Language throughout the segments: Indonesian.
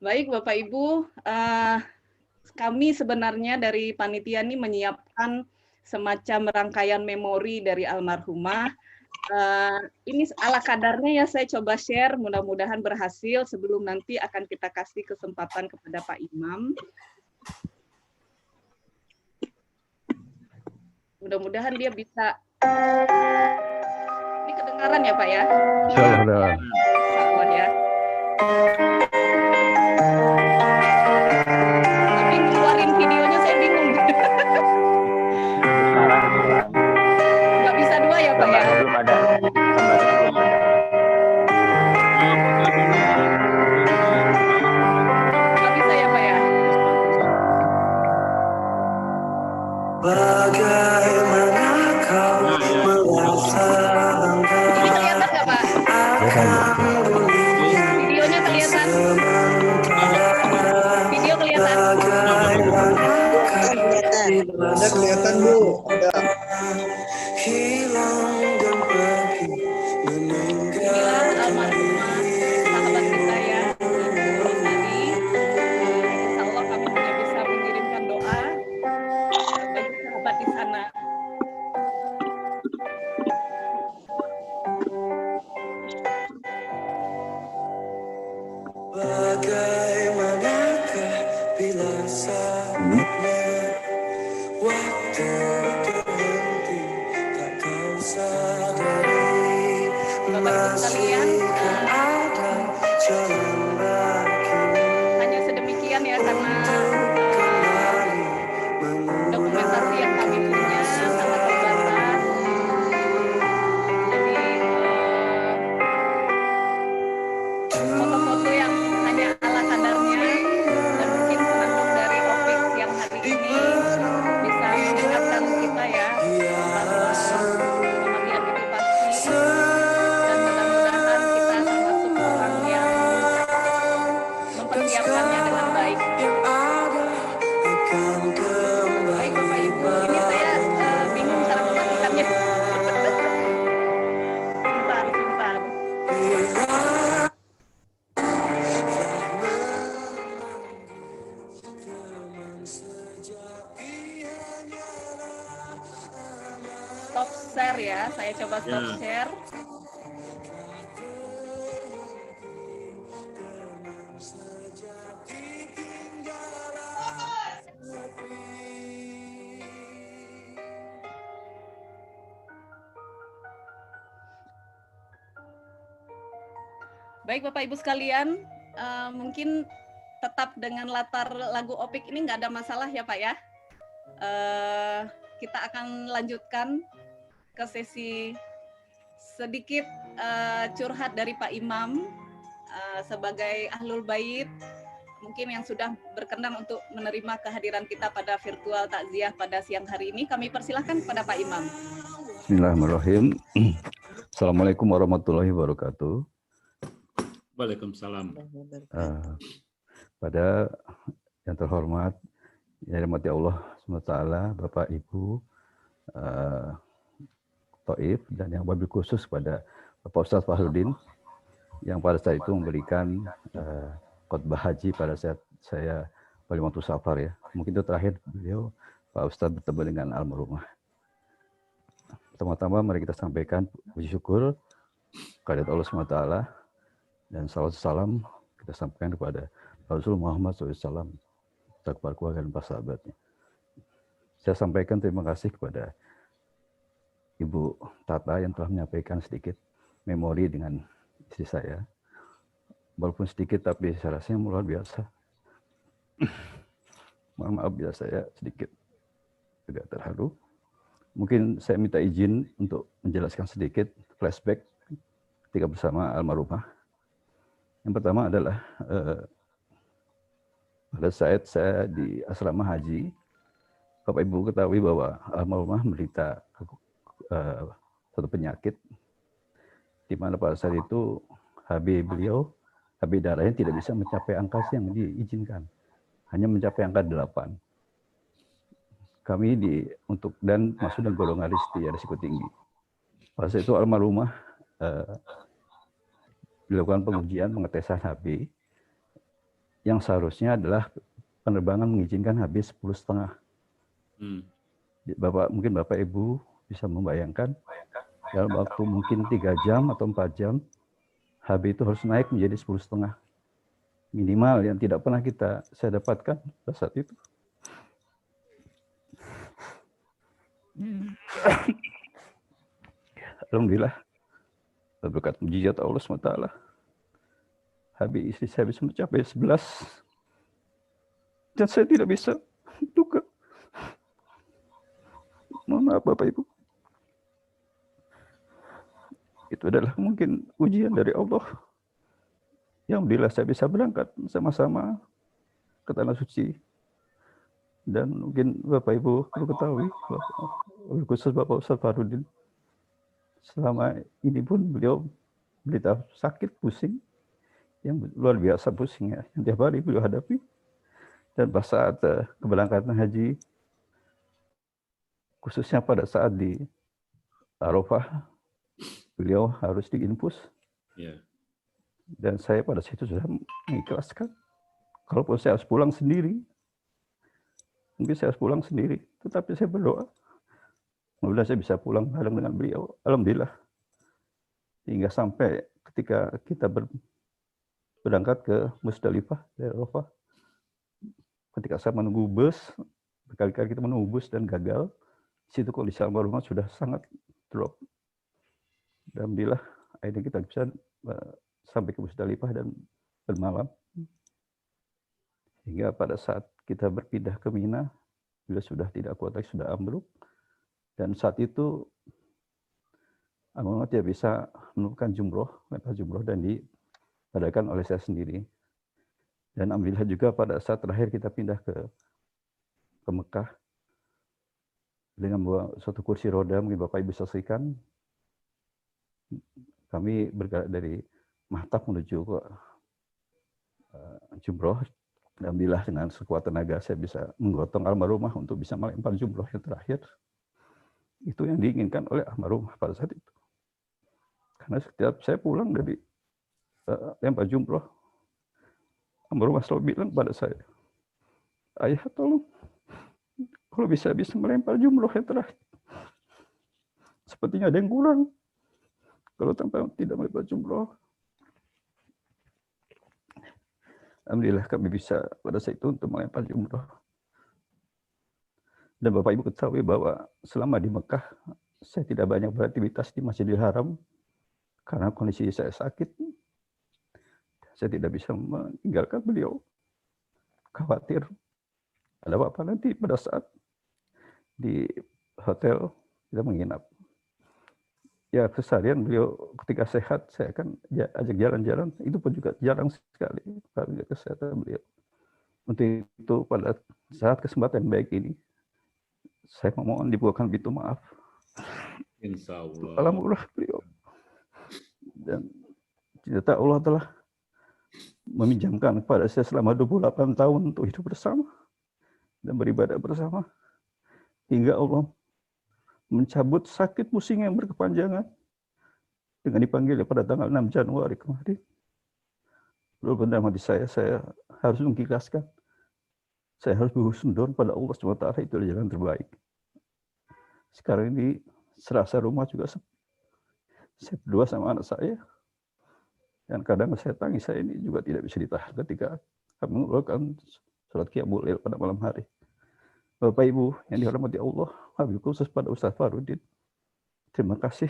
Baik Bapak Ibu, kami sebenarnya dari panitia ini menyiapkan semacam rangkaian memori dari almarhumah. Ini ala kadarnya ya saya coba share, mudah-mudahan berhasil sebelum nanti akan kita kasih kesempatan kepada Pak Imam. Mudah-mudahan dia bisa. Ini kedengaran ya Pak ya? Insyaallah. Sabar ya. Tapi keluarin videonya saya bingung. Nggak bisa dua ya Pak ya? Belum ada. Gambarnya belum ada. Nggak bisa ya Pak ya? Bagaimana kau merasa bangga? Ini kelihatan nggak Pak? Videonya kelihatan? Video kelihatan? Ada kelihatan Bu, ada. Hilang dan pergi Inilah almarhumah sahabat kita ya, Ibu Rosani. Insya Allah kami juga bisa mengirimkan doa bagi sahabat di sana. Bagaimanakah bila saatnya waktu terhenti, tak kau sadari Bapak Ibu sekalian, masih ada jalan bagimu hanya sedemikian ya karena kembali dokumentasi yang kami punya sangat terbatas. Jadi foto-foto yang hanya ala kadarnya dan mungkin penanggung dari Opik yang hari ini bisa mengingatkan kita ya bahwa kematian itu pasti dan mudah-mudahan kita termasuk orang yang mempersiapkannya dengan baik. yang ada akan Baik kembali Bapak Ibu, ini saya bingung cara mematikannya. Sebentar. Stop share ya, saya coba stop share. Baik Bapak Ibu sekalian, mungkin tetap dengan latar lagu Opik ini nggak ada masalah ya Pak ya. Kita akan lanjutkan ke sesi sedikit curhat dari Pak Imam sebagai Ahlul Bait, mungkin yang sudah berkenan untuk menerima kehadiran kita pada virtual takziah pada siang hari ini. Kami persilahkan kepada Pak Imam. Bismillahirrahmanirrahim. Assalamualaikum warahmatullahi wabarakatuh. Waalaikumsalam. Pada yang terhormat, yang dirahmati Allah SWT, Bapak Ibu Taif, dan yang wabil khusus pada Bapak Ustadz Fahrudin yang pada saat itu memberikan khotbah haji pada saat saya pada waktu safar ya. Mungkin itu terakhir beliau Pak Ustadz bertemu dengan almarhumah. Pertama-tama mari kita sampaikan puji syukur kehadirat Allah SWT dan salawat salam kita sampaikan kepada Rasul Muhammad SAW, kepada keluarga dan para sahabatnya. Saya sampaikan terima kasih kepada Ibu Tata yang telah menyampaikan sedikit memori dengan istri saya. Walaupun sedikit tapi saya rasa luar biasa. Mohon maaf bila saya sedikit agak terharu. Mungkin saya minta izin untuk menjelaskan sedikit flashback ketika bersama almarhumah. Yang pertama adalah pada saat saya di asrama haji, Bapak Ibu ketahui bahwa almarhumah menderita satu penyakit di mana pada saat itu HB darahnya tidak bisa mencapai angka yang diizinkan, hanya mencapai angka 8. Kami dan masuk dalam golongan risiko tinggi. Pada saat itu almarhumah dilakukan pengujian pengetesan HB yang seharusnya adalah penerbangan mengizinkan habis 10.30. Mungkin Bapak Ibu bisa membayangkan dalam waktu mungkin 3 jam atau 4 jam, HB itu harus naik menjadi 10.30. Minimal yang tidak pernah saya dapatkan pada saat itu. Alhamdulillah, berkat mujizat Allah SWT, HB istri saya bisa mencapai 11. Dan saya tidak bisa duka. Mohon maaf Bapak Ibu. Itu adalah mungkin ujian dari Allah. Yang alhamdulillah saya bisa berangkat sama-sama ke Tanah Suci. Dan mungkin Bapak Ibu perlu ketahui, khusus Bapak Ustaz Farudin, selama ini pun beliau berita sakit, pusing, yang luar biasa pusingnya, yang tiap hari beliau hadapi. Dan pada saat keberangkatan haji, khususnya pada saat di Arafah, beliau harus diinfus. Dan saya pada situ sudah mengikhlaskan. Kalaupun saya harus pulang sendiri, mungkin saya harus pulang sendiri, tetapi saya berdoa. Alhamdulillah saya bisa pulang bareng dengan beliau. Alhamdulillah. Hingga sampai ketika kita berangkat ke Musdalifah dari Arafah, ketika saya menunggu bus, berkali-kali kita menunggu bus dan gagal, di situ kondisi almarhumah sudah sangat drop. Alhamdulillah, akhirnya kita bisa sampai ke Musdalifah dan bermalam. Hingga pada saat kita berpindah ke Mina, beliau sudah tidak kuat lagi, sudah ambruk. Dan saat itu, almarhumah tidak bisa melakukan lempar jumroh dan diadakan oleh saya sendiri. Dan alhamdulillah juga pada saat terakhir kita pindah ke Mekah dengan membawa suatu kursi roda, mungkin Bapak Ibu saksikan, kami bergerak dari Mahtaf menuju ke jumroh. Alhamdulillah dengan sekuat tenaga saya bisa menggotong almarhumah untuk bisa melempar jumroh yang terakhir. Itu yang diinginkan oleh almarhumah pada saat itu. Karena setiap saya pulang dari lempar jumroh, almarhumah selalu bilang pada saya, ayah tolong, kalau bisa melempar jumroh yang terakhir. Sepertinya ada yang kurang. Kalau tanpa tidak melempar jumroh. Alhamdulillah kami bisa pada saat itu untuk melempar jumroh. Dan Bapak Ibu ketahui bahwa selama di Mekah, saya tidak banyak beraktivitas di Masjidil Haram. Karena kondisi saya sakit. Saya tidak bisa meninggalkan beliau. Khawatir ada apa nanti pada saat di hotel kita menginap. Ya keseharian beliau ketika sehat saya akan ajak jalan-jalan. Itu pun juga jarang sekali karena kesehatan beliau. Untuk itu pada saat kesempatan baik ini saya memohon dibukakan pintu maaf. Insya Allah. Alhamdulillah beliau. Dan ternyata Allah telah meminjamkan kepada saya selama 28 tahun untuk hidup bersama dan beribadah bersama. Hingga Allah mencabut sakit pusing yang berkepanjangan dengan dipanggil pada tanggal 6 Januari kemarin. Lalu dalam hati saya harus mengikhlaskan. Saya harus berhusnuzon pada Allah SWT, itu adalah jalan terbaik. Sekarang ini serasa rumah juga saya berdua sama anak saya. Dan kadang saya tangis, saya ini juga tidak bisa ditahan ketika kami mengeluarkan sholat qiyamul lail pada malam hari. Bapak Ibu yang dihormati Allah, wabil khusus pada Ustaz Farudin, terima kasih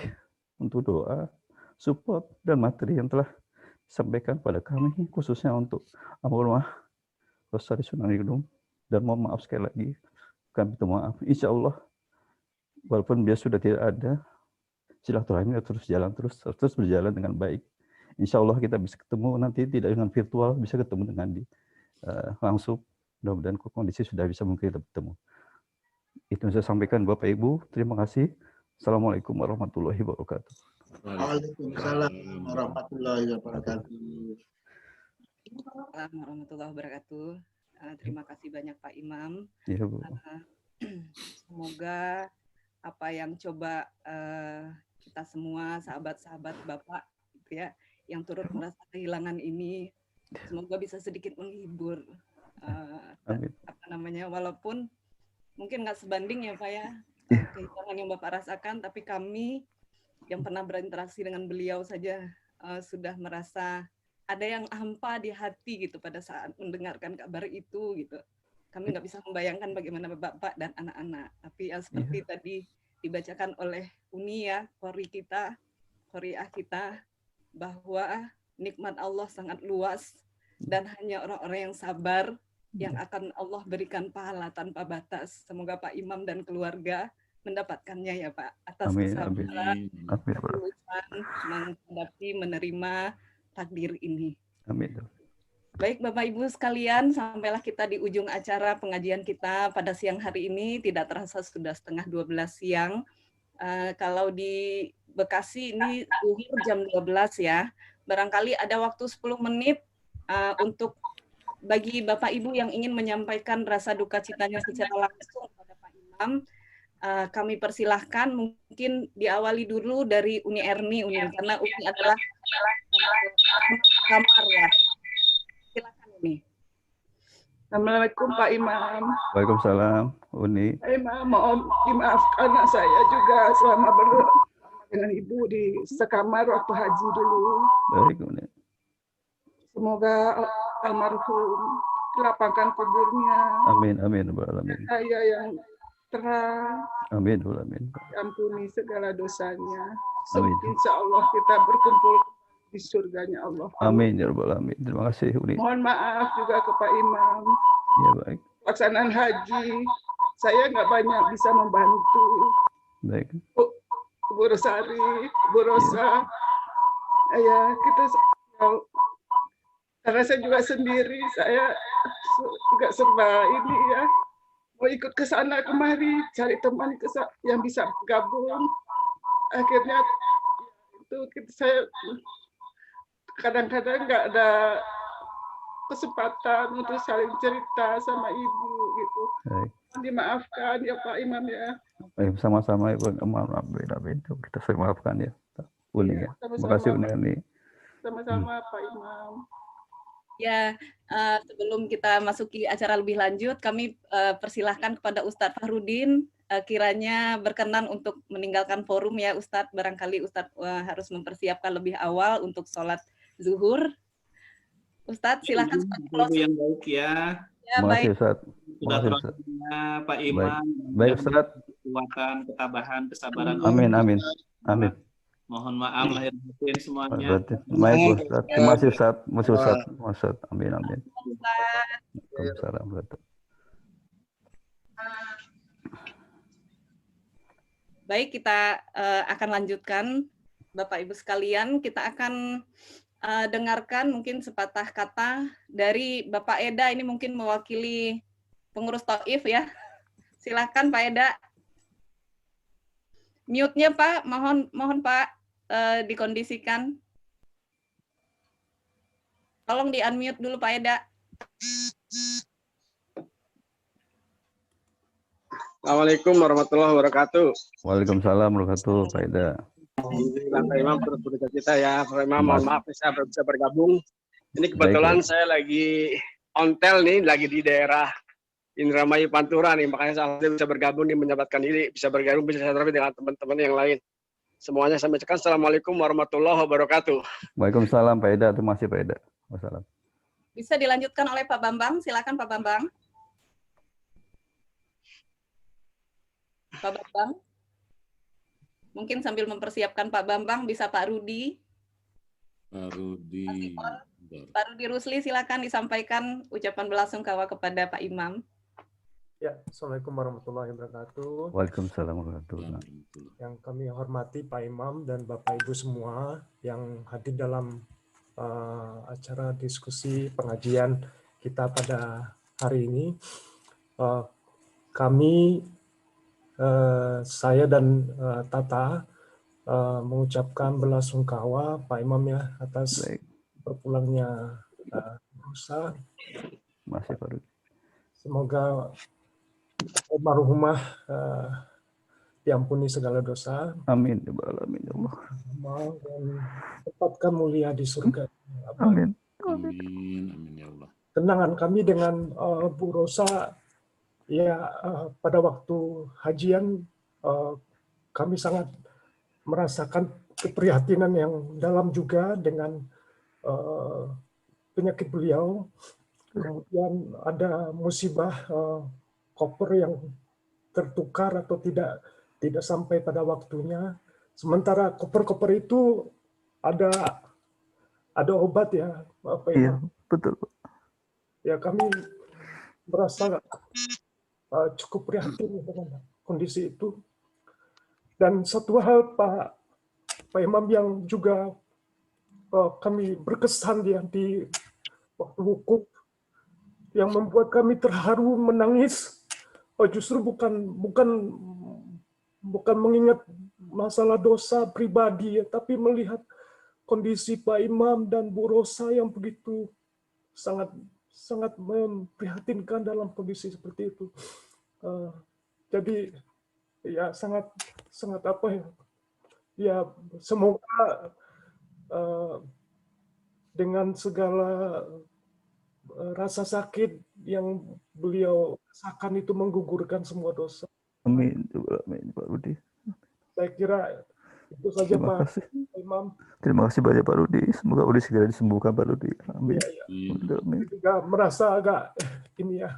untuk doa, support, dan materi yang telah disampaikan pada kami, khususnya untuk almarhumah Lestari Sunarningrum. Dan mohon maaf sekali lagi, kami minta maaf. Insya Allah, walaupun dia sudah tidak ada, silaturahmi terus berjalan dengan baik. Insya Allah kita bisa ketemu nanti tidak dengan virtual, bisa ketemu dengan langsung. Mudah-mudahan kondisi sudah bisa mungkin kita bertemu. Itu yang saya sampaikan Bapak Ibu. Terima kasih. Assalamualaikum warahmatullahi wabarakatuh. Waalaikumsalam warahmatullahi wabarakatuh. Assalamualaikum warahmatullahi wabarakatuh. Terima kasih banyak Pak Imam. Ya, Bu. Semoga apa yang coba kita semua sahabat-sahabat Bapak gitu ya, yang turut merasa kehilangan ini Semoga bisa sedikit menghibur. Amin. Apa namanya, walaupun mungkin nggak sebanding ya Pak ya, kehilangan yang Bapak rasakan, tapi kami yang pernah berinteraksi dengan beliau saja sudah merasa ada yang hampa di hati gitu pada saat mendengarkan kabar itu gitu. Kami nggak bisa membayangkan bagaimana Bapak dan anak-anak. Tapi yang seperti tadi dibacakan oleh Uni ya, Qoriah kita, bahwa nikmat Allah sangat luas dan hanya orang-orang yang sabar yang akan Allah berikan pahala tanpa batas. Semoga Pak Imam dan keluarga mendapatkannya ya Pak, atas kesabaran, ketulusan menghadapi, menerima takdir ini. Amin. Baik Bapak Ibu sekalian, sampailah kita di ujung acara pengajian kita pada siang hari ini. Tidak terasa sudah setengah 12 siang. Kalau di Bekasi ini zuhur jam 12 ya. Barangkali ada waktu 10 menit untuk bagi Bapak Ibu yang ingin menyampaikan rasa duka citanya secara langsung kepada Pak Imam. Kami persilahkan, mungkin diawali dulu dari Uni Erni, karena Uni adalah kamar ya. Silakan Uni. Assalamualaikum Pak Imam. Waalaikumsalam Uni. Pak Imam, mohon dimaafkan saya juga selama dengan Ibu di sekamar waktu haji dulu. Baik Uni. Semoga almarhum dilapangkan kuburnya. Amin amin alamin. Saya yang terang. Amin alamin. Ampuni segala dosanya. Amin. Insya Allah kita berkumpul di surganya Allah. Amin ya rabbal alamin. Terima kasih Uni. Mohon maaf juga ke Pak Imam. Ya baik. Pelaksanaan haji saya nggak banyak bisa membantu. Baik. Bu Rosari, Bu Rosa, ya kita karena saya juga sendiri, saya juga serba ini ya, mau ikut ke sana kemari, cari teman yang bisa gabung. Akhirnya itu saya kadang-kadang nggak ada kesempatan untuk saling cerita sama Ibu gitu. Baik. Dimaafkan ya Pak Imam ya. Baik, sama-sama Ibu. Maaf, kita saya maafkan ya. Uni ya. Terima kasih Uni. Sama-sama Pak Imam. Ya, sebelum kita masuki acara lebih lanjut, kami persilahkan kepada Ustadz Fahrudin kiranya berkenan untuk meninggalkan forum ya Ustadz. Barangkali Ustadz harus mempersiapkan lebih awal untuk sholat zuhur. Ustadz silakan. Yang baik ya. Ya baik. Ustadz. Sudah terima Pak Imam. Baik Ustadz. Kekuatan, ketabahan, kesabaran. Amin amin. Amin. Mohon maaf lahir batin semuanya. Baik Ustadz. Terima kasih Ustadz. Ustadz. Amin amin. Waalaikumsalam. Baik, kita akan lanjutkan Bapak Ibu sekalian. Kita akan dengarkan mungkin sepatah kata dari Bapak Eda, ini mungkin mewakili pengurus Taif ya. Silakan Pak Eda. Mute-nya Pak, mohon Pak dikondisikan. Tolong di-unmute dulu Pak Eda. Assalamualaikum warahmatullahi wabarakatuh. Waalaikumsalam warahmatullahi wabarakatuh Pak Eda. Pak Imam berduka cita ya, Pak Imam mohon maaf saya bisa bergabung. Ini kebetulan saya lagi ontel nih, lagi di daerah Indramayu Pantura nih, makanya saya bisa bergabung nih, menyempatkan diri, bisa bergabung, bisa terapi dengan teman-teman yang lain. Semuanya saya ucapkan Assalamualaikum warahmatullahi wabarakatuh. Waalaikumsalam Pak Eda, terima kasih Pak Eda. Wassalam. Bisa dilanjutkan oleh Pak Bambang, silakan Pak Bambang. Pak Bambang. Mungkin sambil mempersiapkan Pak Bambang, bisa Pak Rudi. Pak Rudi. Pak Rudi Rusli, silakan disampaikan ucapan belasungkawa kepada Pak Imam. Ya, Assalamualaikum warahmatullahi wabarakatuh. Waalaikumsalam warahmatullahi wabarakatuh. Yang kami hormati Pak Imam dan Bapak Ibu semua yang hadir dalam acara diskusi pengajian kita pada hari ini. Saya dan Tata mengucapkan belasungkawa Pak Imam ya atas berpulangnya Musa. Masih Pak Rudi. Semoga almarhumah diampuni segala dosa. Amin ya Allah. Dan tempatkan mulia di surga. Amin. Amin, amin ya Allah. Kenangan kami dengan Bu Rosa, ya pada waktu hajian kami sangat merasakan keprihatinan yang dalam juga dengan penyakit beliau. Kemudian ada musibah koper yang tertukar atau tidak sampai pada waktunya. Sementara koper-koper itu ada obat ya, Pak Iya, Imam. betul. Ya kami merasa cukup prihatin dengan kondisi itu. Dan satu hal Pak Imam yang juga kami berkesan di waktu wukuf yang membuat kami terharu menangis, justru bukan mengingat masalah dosa pribadi, ya, tapi melihat kondisi Pak Imam dan Bu Rosa yang begitu sangat memprihatinkan dalam kondisi seperti itu. Jadi ya sangat apa ya? Ya semoga dengan segala rasa sakit yang beliau rasakan itu menggugurkan semua dosa. Amin, amin Pak Rudi. Saya kira itu saja Terima Pak kasih. Imam. Terima kasih banyak Pak Rudi. Semoga Rudi segera disembuhkan Pak Rudi. Amin. Ya, ya. Amin. Saya juga merasa agak ini ya.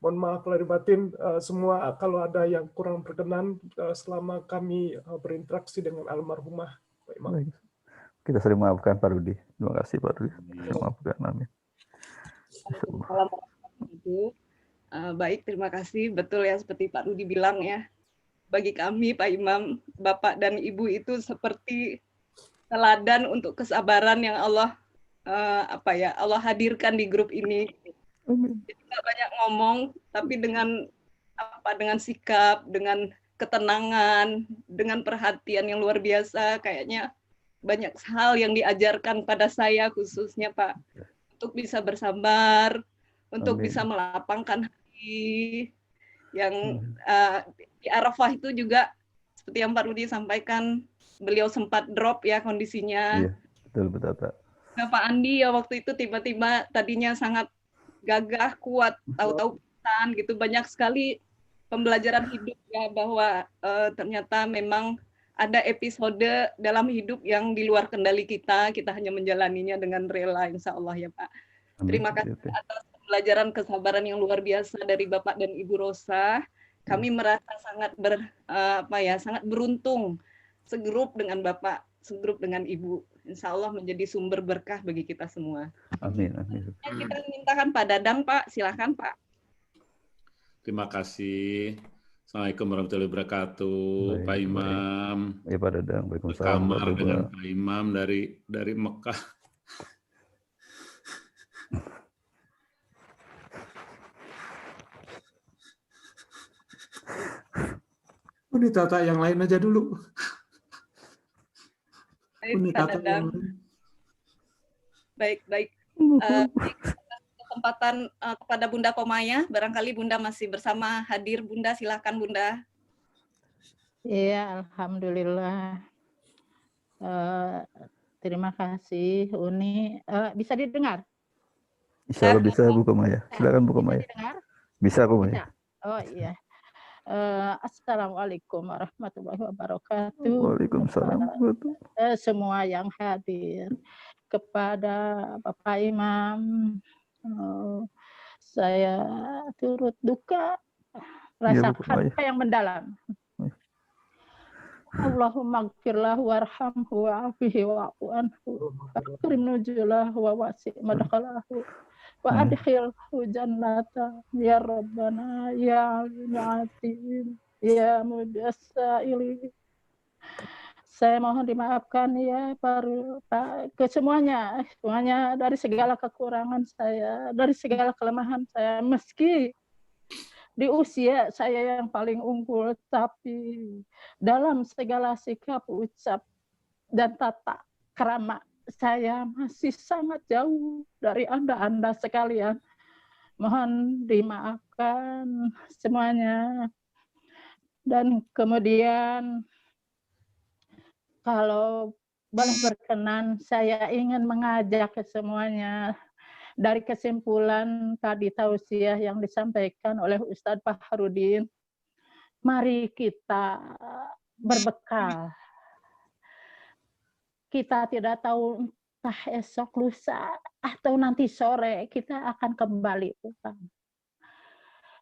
Mohon maaf lahir batin semua kalau ada yang kurang berkenan selama kami berinteraksi dengan almarhumah Pak Imam. Baik. Kita sering maafkan Pak Rudi. Terima kasih Pak Rudi. Sering maafkan. Amin. Baik, terima kasih. Betul ya seperti Pak Rudi bilang ya. Bagi kami Pak Imam, Bapak dan Ibu itu seperti teladan untuk kesabaran yang Allah Allah hadirkan di grup ini. Jadi nggak banyak ngomong, tapi dengan sikap, dengan ketenangan, dengan perhatian yang luar biasa, kayaknya banyak hal yang diajarkan pada saya khususnya Pak, untuk bisa bersabar, untuk bisa melapangkan hati, yang di Arafah itu juga seperti yang Pak Rudi sampaikan, beliau sempat drop ya kondisinya. Iya, betul Pak. Nah, Pak Andi ya waktu itu tiba-tiba tadinya sangat gagah, kuat, tahu-tahu pingsan gitu. Banyak sekali pembelajaran hidup ya, bahwa ternyata memang ada episode dalam hidup yang di luar kendali kita hanya menjalaninya dengan rela, insya Allah ya Pak. Terima kasih atas pembelajaran kesabaran yang luar biasa dari Bapak dan Ibu Rosa. Kami merasa sangat sangat beruntung segrup dengan Bapak, segrup dengan Ibu. Insya Allah menjadi sumber berkah bagi kita semua. Amin. Amin. Kita mintakan Pak Dadang, Pak. Silakan Pak. Terima kasih. Assalamualaikum warahmatullahi wabarakatuh. Baik, Pak Imam. Ya Pak Dadang. Waalaikumsalam. Kamar dengan Pak Imam dari Mekah. Ditata yang lain aja dulu. Baik. Kesempatan kepada Bunda Komaya, barangkali Bunda masih bersama hadir. Bunda, silakan Bunda. Iya, alhamdulillah. Terima kasih Uni. Bisa didengar? Insya Allah bisa Bu Komaya. Silakan Bu Komaya. Bisa Komaya. Oh iya. Assalamualaikum warahmatullahi wabarakatuh. Waalaikumsalam. Semua yang hadir, kepada Bapak Imam, saya turut duka, rasa hampa yang mendalam. Allahumma gfirlahu warhamhu wa'afihi wa'fu anhu akrim nujulahu wa wasi' madkhalahu wa adkhilhu jannata ya Rabbana ya alim ya mudassaili. Saya mohon dimaafkan ya Pak, ke semuanya dari segala kekurangan saya, dari segala kelemahan saya, meski di usia saya yang paling unggul, tapi dalam segala sikap, ucap, dan tata krama saya masih sangat jauh dari Anda sekalian. Mohon dimaafkan semuanya. Dan kemudian kalau boleh berkenan, saya ingin mengajak ke semuanya dari kesimpulan tadi tausiah yang disampaikan oleh Ustadz Fahrudin. Mari kita berbekal. Kita tidak tahu entah esok, lusa, atau nanti sore kita akan kembali pulang.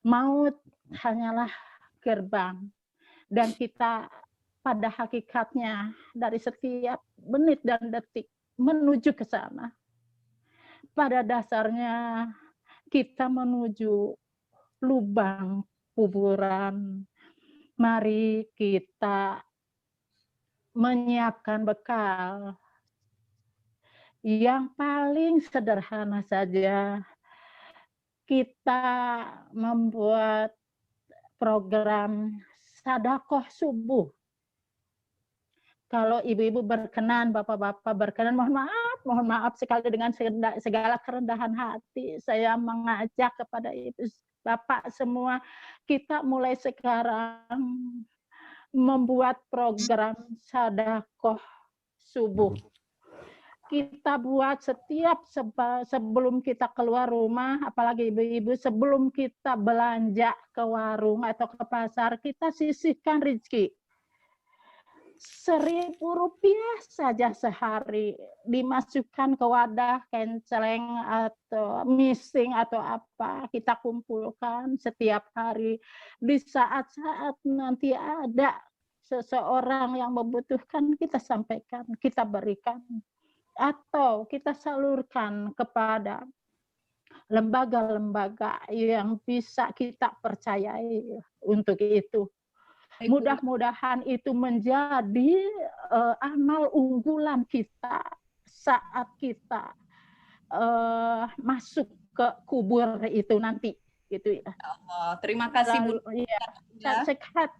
Maut hanyalah gerbang. Dan kita pada hakikatnya dari setiap menit dan detik menuju ke sana. Pada dasarnya kita menuju lubang kuburan. Mari kita menyiapkan bekal yang paling sederhana saja. Kita membuat program sedekah subuh. Kalau ibu-ibu berkenan, bapak-bapak berkenan, mohon maaf sekali dengan segala kerendahan hati, saya mengajak kepada ibu bapak semua, kita mulai sekarang membuat program sedekah subuh. Kita buat setiap sebelum kita keluar rumah, apalagi ibu-ibu, sebelum kita belanja ke warung atau ke pasar, kita sisihkan rezeki. Rp1.000 saja sehari dimasukkan ke wadah kenceleng atau mising atau apa, kita kumpulkan setiap hari. Di saat-saat nanti ada seseorang yang membutuhkan, kita sampaikan, kita berikan, atau kita salurkan kepada lembaga-lembaga yang bisa kita percayai untuk itu. Mudah-mudahan itu menjadi amal unggulan kita saat kita masuk ke kubur itu nanti, gitu ya. Terima kasih Bu. Ya.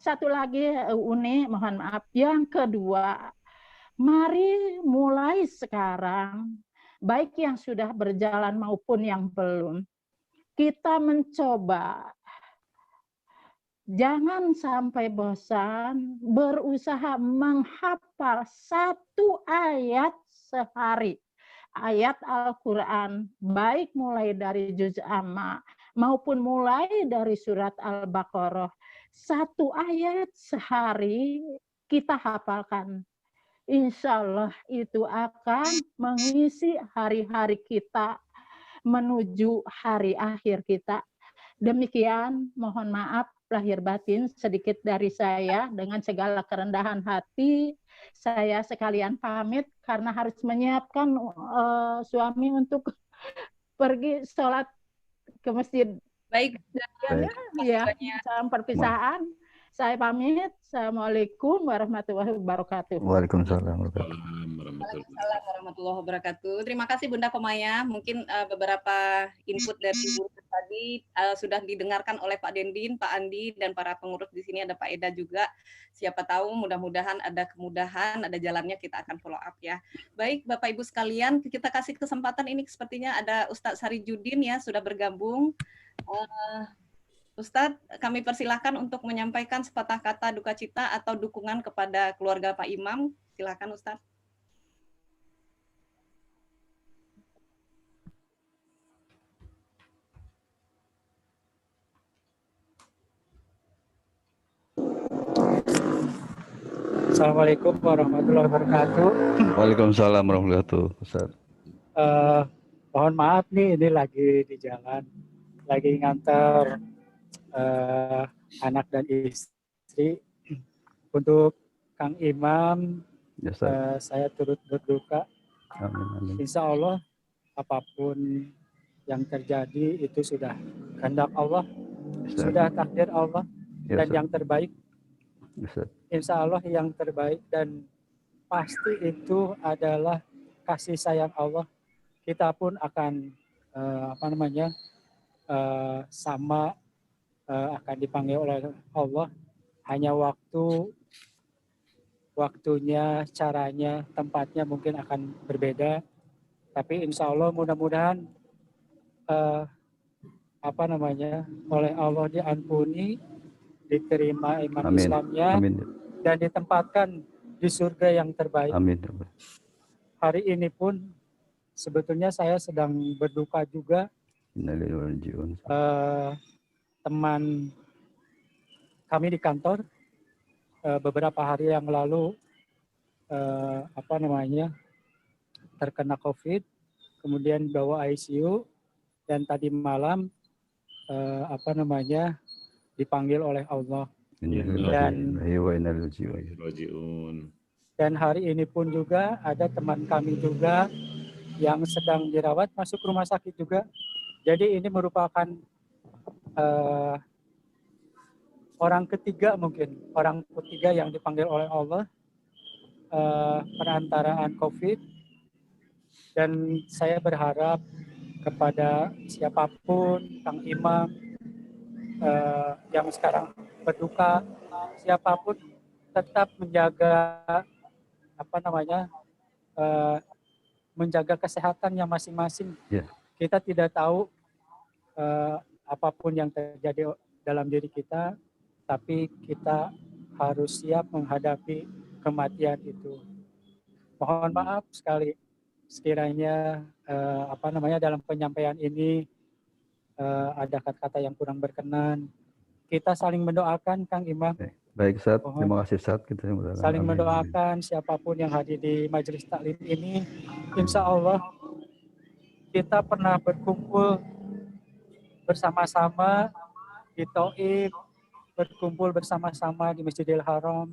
Satu lagi Uni, mohon maaf. Yang kedua, mari mulai sekarang, baik yang sudah berjalan maupun yang belum, kita mencoba. Jangan sampai bosan, berusaha menghafal 1 ayat sehari. Ayat Al-Quran, baik mulai dari juz amma maupun mulai dari surat Al-Baqarah. 1 ayat sehari kita hafalkan. Insya Allah itu akan mengisi hari-hari kita menuju hari akhir kita. Demikian, mohon maaf lahir batin sedikit dari saya, dengan segala kerendahan hati saya sekalian pamit karena harus menyiapkan suami untuk pergi sholat ke masjid. Baik, ya, salam perpisahan. Saya pamit. Assalamualaikum warahmatullahi wabarakatuh. Waalaikumsalam warahmatullahi wabarakatuh. Terima kasih Bunda Komaya. Mungkin beberapa input dari Ibu tadi sudah didengarkan oleh Pak Dendin, Pak Andi, dan para pengurus di sini, ada Pak Eda juga. Siapa tahu mudah-mudahan ada kemudahan, ada jalannya, kita akan follow up ya. Baik Bapak Ibu sekalian, kita kasih kesempatan ini, sepertinya ada Ustadz Sarijudin ya sudah bergabung. Ustadz, kami persilahkan untuk menyampaikan sepatah kata duka cita atau dukungan kepada keluarga Pak Imam. Silakan Ustadz. Assalamualaikum warahmatullahi wabarakatuh. Waalaikumsalam warahmatullahi wabarakatuh, Ustaz. Mohon maaf nih, ini lagi di jalan, lagi ngantar anak dan istri. Untuk Kang Imam, saya turut berduka. Amin. Insya Allah apapun yang terjadi itu sudah kehendak Allah, sudah takdir Allah, dan yang terbaik. Insya Allah yang terbaik, dan pasti itu adalah kasih sayang Allah. Kita pun akan sama akan dipanggil oleh Allah. Hanya waktunya, caranya, tempatnya mungkin akan berbeda. Tapi insya Allah mudah-mudahan oleh Allah diampuni, diterima iman Islamnya, dan ditempatkan di surga yang terbaik. Amin. Hari ini pun sebetulnya saya sedang berduka juga. Teman kami di kantor beberapa hari yang lalu terkena COVID, kemudian bawa ICU, dan tadi malam dipanggil oleh Allah. Dan hari ini pun juga ada teman kami juga yang sedang dirawat masuk rumah sakit juga. Jadi ini merupakan orang ketiga yang dipanggil oleh Allah perantaraan COVID. Dan saya berharap kepada siapapun, Kang Imam yang sekarang berduka, siapapun tetap menjaga menjaga kesehatannya masing-masing. Kita tidak tahu apapun yang terjadi dalam diri kita, tapi kita harus siap menghadapi kematian itu. Mohon maaf sekali sekiranya dalam penyampaian ini ada kata-kata yang kurang berkenan. Kita saling mendoakan, Kang Imam. Baik, Ustaz. Terima kasih, Ustaz. Kita saling mendoakan siapapun yang hadir di majelis taklim ini. Insya Allah kita pernah berkumpul bersama-sama di Taif, berkumpul bersama-sama di Masjidil Haram.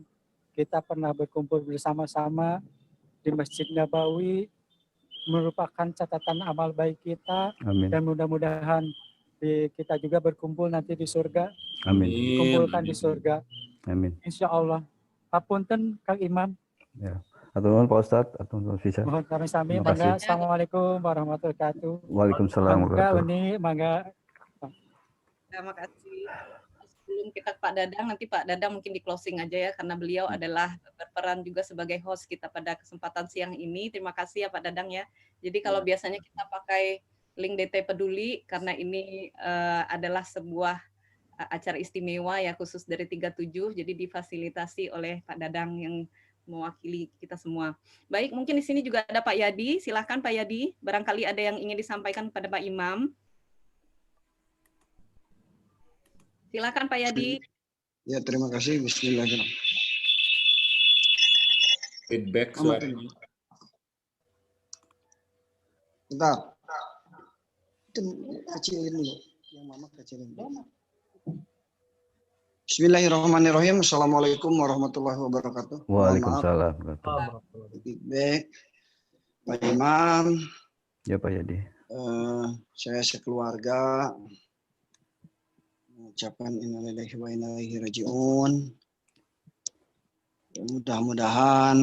Kita pernah berkumpul bersama-sama di Masjid Nabawi, merupakan catatan amal baik kita. Amin. Dan mudah-mudahan kita juga berkumpul nanti di surga. Amin. Dikumpulkan di surga. Amin. Insya Allah. Hapunten Kang Imam. Ya. Atur Pak Ustadz, atur Visa. Mohon kami sami. Mangga. Assalamualaikum warahmatullahi wabarakatuh. Waalaikumsalam warahmatullahi wabarakatuh. Mangga. Terima kasih. Sebelum kita ke Pak Dadang, nanti Pak Dadang mungkin di closing aja ya, karena beliau adalah berperan juga sebagai host kita pada kesempatan siang ini. Terima kasih ya Pak Dadang ya. Jadi kalau biasanya kita pakai link DT Peduli, karena ini adalah sebuah acara istimewa ya, khusus dari 37, jadi difasilitasi oleh Pak Dadang yang mewakili kita semua. Baik, mungkin di sini juga ada Pak Yadi. Silakan Pak Yadi, barangkali ada yang ingin disampaikan kepada Pak Imam. Silakan Pak Yadi. Ya, terima kasih. Bismillahirrahmanirrahim. Feedback suara. Bentar. Kecilin dulu. Yang mama kecilin dulu. Bismillahirrahmanirrahim. Assalamualaikum warahmatullahi wabarakatuh. Waalaikumsalam. Feedback. Pak Imam. Ya Pak Yadi. Saya sekeluarga mengucapkan innalillahi wa inna ilaihi raji'un. Mudah-mudahan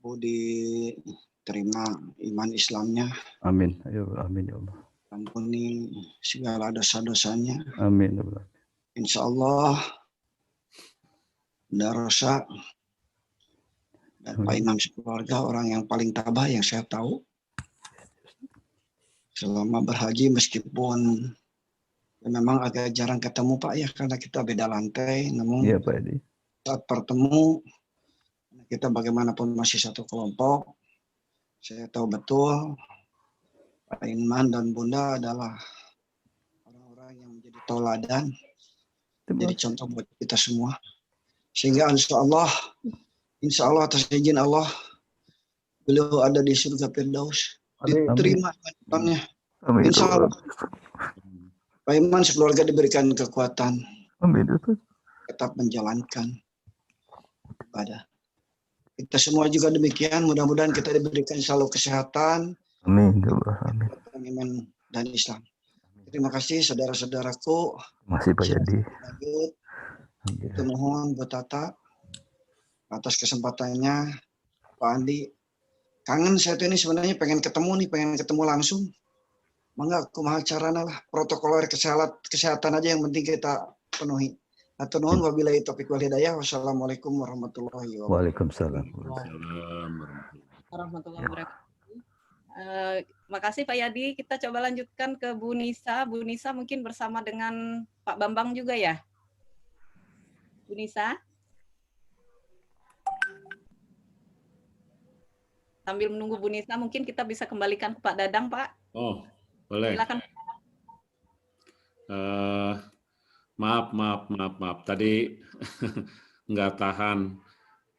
Ibu diterima iman Islamnya. Amin. Ayo, amin ya Allah. Ampuni segala dosa-dosanya. Amin. Insya Allah Bunda Rosa dan Pak Imam sekeluarga orang yang paling tabah yang saya tahu. Selama berhaji meskipun memang agak jarang ketemu Pak ya, karena kita beda lantai. Namun ya, Pak Edi, saat bertemu kita bagaimanapun masih satu kelompok. Saya tahu betul Pak Iman dan Bunda adalah orang-orang yang menjadi tauladan, jadi contoh buat kita semua. Sehingga insya Allah atas izin Allah, beliau ada di surga Firdaus, diterima imannya. Insya Allah. Pak Iman sekeluarga diberikan kekuatan, tetap menjalankan ibadah. Kita semua juga demikian, mudah-mudahan kita diberikan selalu kesehatan. Amin. Amin. Iman dan Islam. Terima kasih saudara-saudaraku. Masih Pak Yadi. Kita mohon buat Tata atas kesempatannya, Pak Andi. Kangen saya tuh ini sebenarnya pengen ketemu langsung. Mangga kumaha carana lah, protokoler kesehatan aja yang penting kita penuhi. Atur nuhun wabillahi taufiq wal hidayah. Wassalamualaikum warahmatullahi wabarakatuh. Waalaikumsalam warahmatullahi wabarakatuh. Makasih Pak Yadi. Kita coba lanjutkan ke Bu Nisa. Bu Nisa mungkin bersama dengan Pak Bambang juga ya? Bu Nisa? Sambil menunggu Bu Nisa, mungkin kita bisa kembalikan ke Pak Dadang, Pak. Oh, boleh. Silakan. Maaf. Tadi nggak tahan.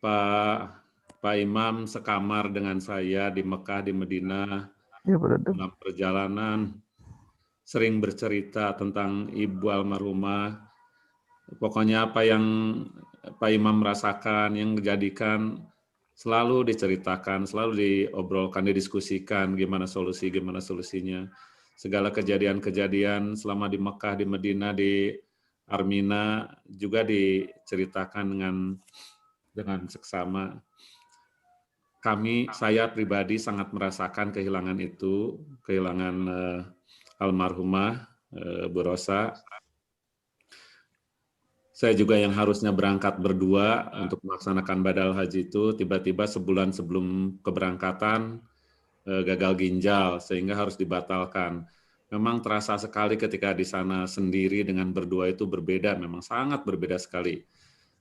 Pak Imam sekamar dengan saya di Mekah, di Madinah. Ya, Pak Dadang. Dalam perjalanan sering bercerita tentang ibu almarhumah. Pokoknya apa yang Pak Imam merasakan, yang dijadikan, selalu diceritakan, selalu diobrolkan, didiskusikan gimana solusinya. Segala kejadian-kejadian selama di Mekah, di Madinah, di Armina juga diceritakan dengan seksama. Saya pribadi sangat merasakan kehilangan itu, kehilangan almarhumah Bu Rosa. Saya juga yang harusnya berangkat berdua untuk melaksanakan badal haji itu, tiba-tiba sebulan sebelum keberangkatan gagal ginjal, sehingga harus dibatalkan. Memang terasa sekali ketika di sana sendiri dengan berdua itu berbeda, memang sangat berbeda sekali.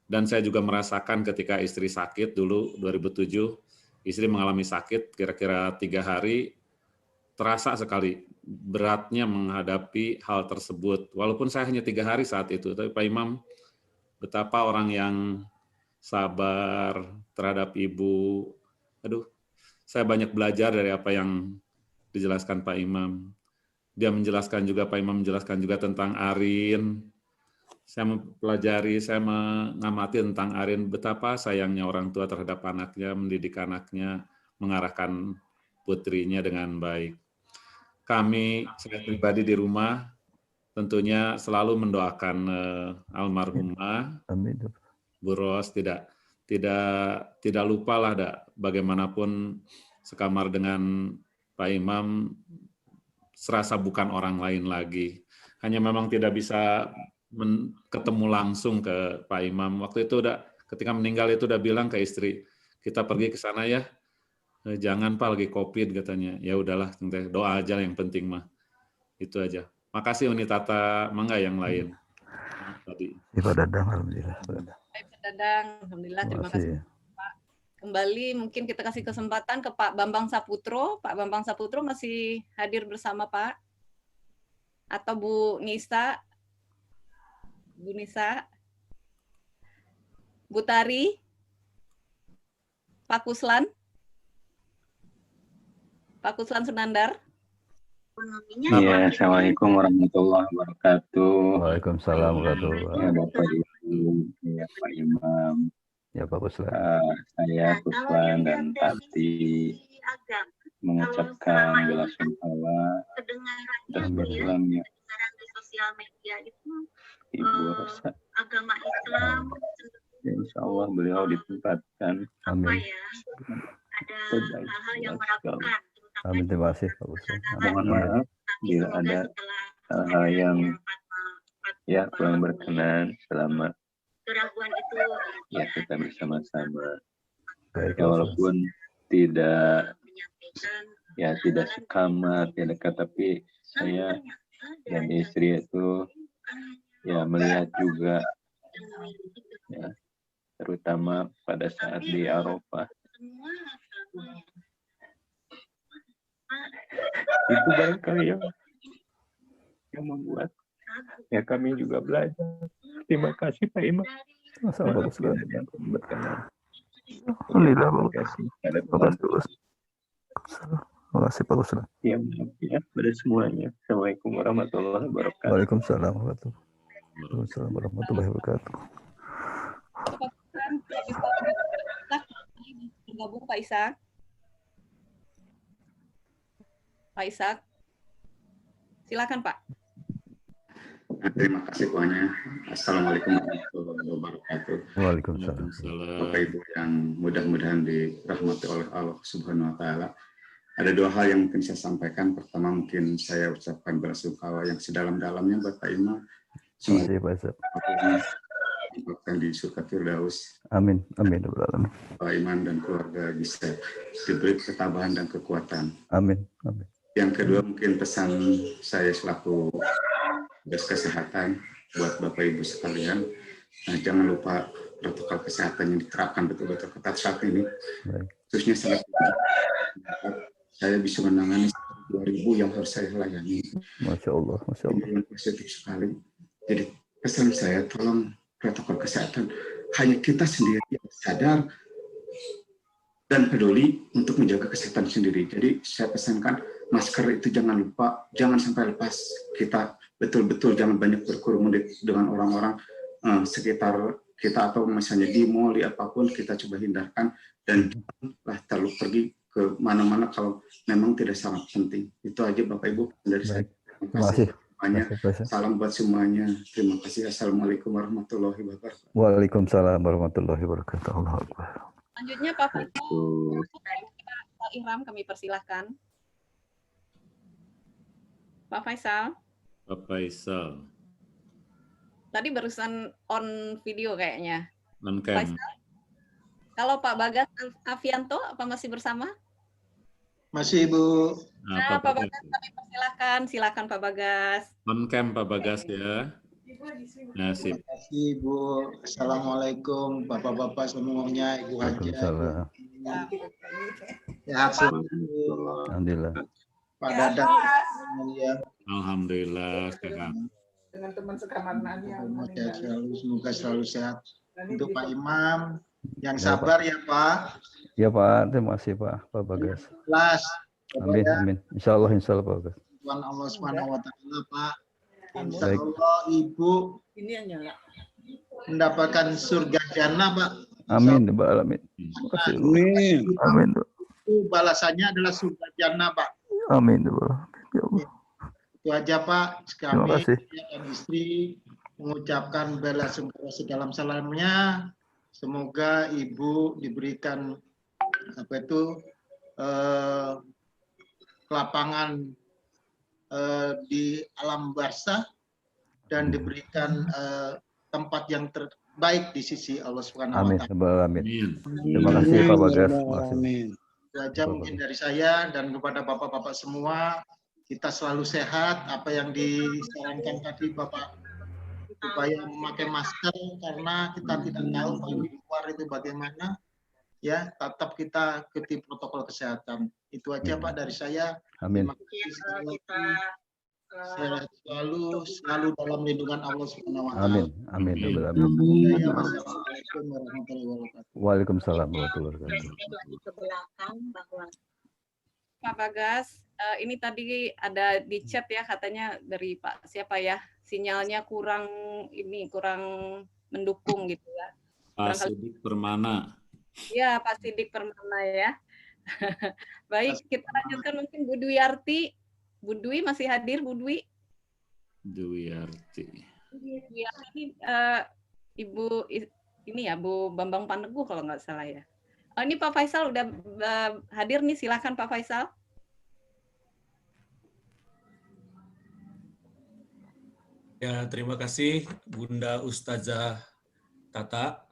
Dan saya juga merasakan ketika istri sakit dulu, 2007, istri mengalami sakit kira-kira 3 hari, terasa sekali beratnya menghadapi hal tersebut. Walaupun saya hanya 3 hari saat itu, tapi Pak Imam, betapa orang yang sabar terhadap ibu. Aduh, saya banyak belajar dari apa yang dijelaskan Pak Imam. Dia menjelaskan juga, Pak Imam menjelaskan juga tentang Arin. Saya mempelajari, saya mengamati tentang Arin, betapa sayangnya orang tua terhadap anaknya, mendidik anaknya, mengarahkan putrinya dengan baik. Saya pribadi di rumah, tentunya selalu mendoakan almarhumah. Amin. Bu Ros, tidak lupalah bagaimanapun sekamar dengan Pak Imam, serasa bukan orang lain lagi. Hanya memang tidak bisa ketemu langsung ke Pak Imam. Waktu itu ketika meninggal itu udah bilang ke istri, kita pergi ke sana ya. Jangan Pak, lagi COVID katanya. Ya udahlah, doa aja yang penting mah. Itu aja. Makasih Uni Tata, mangga yang lain. Tadi. Pak Dadang, alhamdulillah. Baik, Pak Dadang, alhamdulillah, terima kasih Pak. Kembali mungkin kita kasih kesempatan ke Pak Bambang Saputro. Pak Bambang Saputro masih hadir bersama Pak? Atau Bu Nisa? Bu Nisa? Bu Tari? Pak Kuslan? Pak Kuslan Sunandar? Iya, Assalamualaikum warahmatullahi wabarakatuh. Waalaikumsalam warahmatullahi wabarakatuh. Ya, Bapak Ibu, ya Pak Imam. Ya Pak Kuslan. Saya Kuslan dan Tati mengucapkan bela sungkawa atas berpulangnya Ibu Rosa. Ya, Insya Allah beliau ditempatkan. Amin. Amin, terima kasih Pak Kuslan. Mohon maaf bila ada hal-hal yang kurang berkenan selama kita bersama-sama. Ya, walaupun tidak sekamar, tidak dekat, tapi saya dan istri itu melihat juga, terutama pada saat di Arafah. Itu barangkali yang membuat kami juga belajar. Terima kasih Pak Imam. Sama Pak Kuslan. Berkenan. Alhamdulillah Pak Kuslan. Terima kasih Pak Kuslan. Ya, pada semuanya. Assalamualaikum warahmatullahi wabarakatuh. Waalaikumsalam warahmatullahi wabarakatuh. Bergabung Pak Ishak. Pak Ishak, silakan Pak. Terima kasih banyak. Assalamualaikum warahmatullahi wabarakatuh. Waalaikumsalam. Bapak Ibu yang mudah-mudahan dirahmati oleh Allah Subhanahu Wa Taala. Ada 2 hal yang mungkin saya sampaikan. Pertama, mungkin saya ucapkan belasungkawa yang sedalam-dalamnya buat Pak Imam. Semoga di surga Firdaus. Amin. Amin. Pak Imam dan keluarga bisa diberi ketabahan dan kekuatan. Amin. Amin. Yang kedua, mungkin pesan saya selaku tugas kesehatan buat Bapak Ibu sekalian. Nah, jangan lupa protokol kesehatan yang diterapkan betul-betul ketat saat ini. Khususnya sangat saya bisa menangani 2.000 yang harus saya layani. Masya Allah, Masya Allah. Ini positif sekali. Jadi pesan saya, tolong protokol kesehatan. Hanya kita sendiri yang sadar dan peduli untuk menjaga kesehatan sendiri. Jadi saya pesankan masker itu jangan lupa, jangan sampai lepas. Kita betul-betul jangan banyak berkerumun dengan orang-orang sekitar kita, atau misalnya di mall, di apapun kita coba hindarkan, dan janganlah terlalu pergi ke mana-mana kalau memang tidak sangat penting. Itu aja Bapak Ibu dari saya. Terima kasih semuanya. Salam buat semuanya. Terima kasih. Assalamualaikum warahmatullahi wabarakatuh. Waalaikumsalam warahmatullahi wabarakatuh. Allahu Akbar. Selanjutnya Pak Faisal, Pak Ihram kami persilahkan. Pak Faisal. Pak Faisal. Tadi barusan on video kayaknya. On cam. Faisal. Kalau Pak Bagas Afianto, apa masih bersama? Masih, Bu. Nah, Pak Bagas kami persilahkan. Silakan Pak Bagas. On cam Pak Bagas ya. Nah, Terima kasih, Bu. Assalamualaikum Bapak-bapak semuanya, Ibu Haja. Ya, Alhamdulillah. Pak Dadang. Ya. Alhamdulillah sehat. Dengan teman sekamarnya. Semoga selalu sehat. Untuk Pak Imam, yang sabar ya Pak. Ya Pak, terima kasih Pak Bagas. Kelas. Amin, amin. Insya Allah Pak Bagas. Tuhan Allah Subhanahu Wa Taala Pak. Insya Allah Ibu mendapatkan surga jannah Pak. Amin, Pak. Amin. Terima kasih. Amin. Amin. Itu balasannya adalah surga jannah Pak. Amin, Pak. Ya Allah. Itu aja Pak. Terima Kami kasih. dan istri mengucapkan bela sungkawa sedalam-dalamnya. Semoga Ibu diberikan kelapangan di alam barzah dan diberikan tempat yang terbaik di sisi Allah Subhanahu wa Ta'ala. Amin. Terima kasih Pak Bagas. Amin. Itu aja mungkin dari saya, dan kepada Bapak-bapak semua, kita selalu sehat. Apa yang disarankan tadi Bapak, supaya memakai masker, karena kita tidak tahu kalau di luar itu bagaimana, ya tetap kita ikuti protokol kesehatan. Itu aja Pak dari saya. Amin. Terima kasih. Sehat selalu dalam lindungan Allah Subhanahu wa Ta'ala. Amin. Amin. Assalamualaikum warahmatullahi wabarakatuh. Waalaikumsalam warahmatullahi wabarakatuh. Pak Bagas, ini tadi ada di chat ya, katanya dari Pak siapa ya, sinyalnya kurang mendukung gitu ya. Pak Sidik Permana. Ya, Pak Sidik Permana ya. Baik, kita lanjutkan mungkin Bu Dwiarti. Bu Dwi masih hadir, Bu Dwi? Dwiarti. Ini Ibu ini ya, Bu Bambang Paneguh kalau nggak salah ya. Oh, ini Pak Faisal udah hadir nih, silakan Pak Faisal. Ya, terima kasih Bunda Ustazah Tata.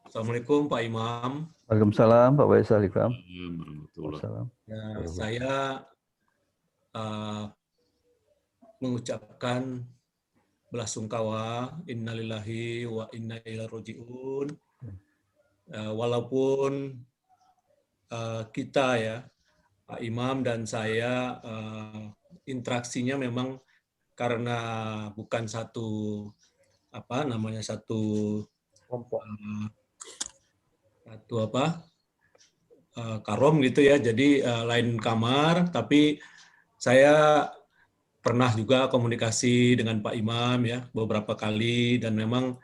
Assalamualaikum Pak Imam. Waalaikumsalam Pak Faisal. Waalaikumsalam. Ya, saya mengucapkan belasungkawa, innalillahi wa inna ilaihi rajiun. Walaupun kita ya, Pak Imam dan saya interaksinya memang karena bukan satu kelompok, karom gitu ya, jadi lain kamar, tapi saya pernah juga komunikasi dengan Pak Imam ya beberapa kali, dan memang